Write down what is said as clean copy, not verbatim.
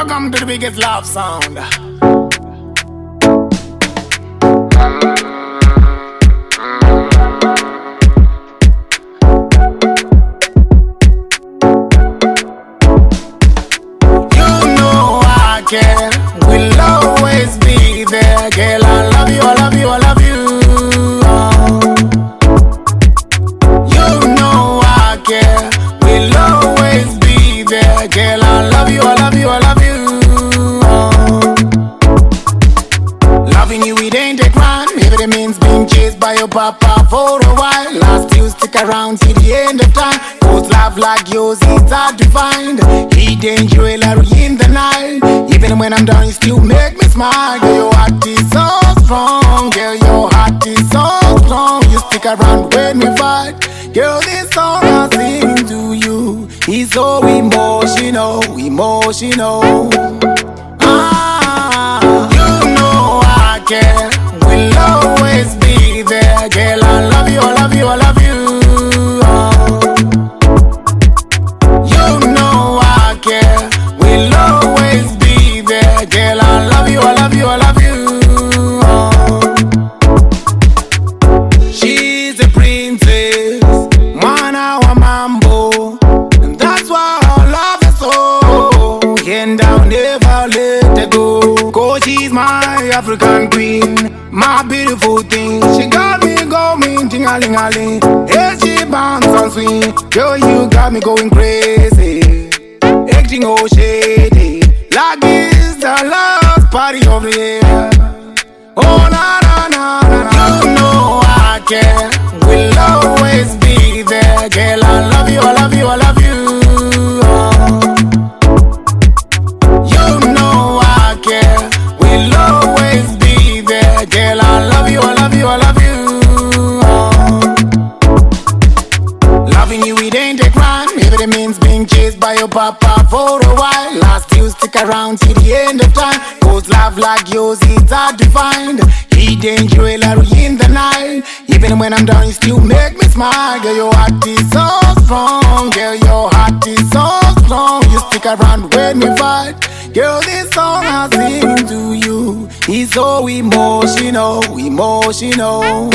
Welcome to the biggest love sound. You know I care, we'll always be there. Girl, I love you, I love you, I love you. You know I care, we'll always be there. Girl, I love you, I love you, I love you. Loving you, it ain't a crime. If it means being chased by your papa for a while, last you stick around till the end of time. Cause love like yours is hard to find. Hidden jewelry in the night. Even when I'm down, you still make me smile. Girl, your heart is so strong. Girl, your heart is so strong. You stick around when we fight. Girl, this song I sing to you is so emotional, emotional. You know I care, we'll always be there. Girl, I love you, I love you, I love you. You know I care, we'll always be there. Girl, I love you, I love you, I love you. She's a princess, mana wa mambo, and that's why I love her so. Hand down, never let her go. Cause she's my African queen, my beautiful thing. She got me going ting-a-ling-a-ling. Hey, she bounce and swing. Girl, you got me going crazy, acting all shady, like it's the last party of the year. Oh, na na na na na. You know I care, we'll always be there. Girl, I love you, I love you, I love you. You know I care, we'll always be there. Girl, I love you, I love you, I love you. Loving you, it ain't a crime. If it means being chased by your papa for a while, last you stick around till the end of time. Cause love like yours is hard to find. Hidden jewelry in the night. Even when I'm down, you still make me smile. Girl, your heart is so strong. Girl, your heart is so strong. You stick around when we fight. Girl, this song I sing to you is so emotional, emotional.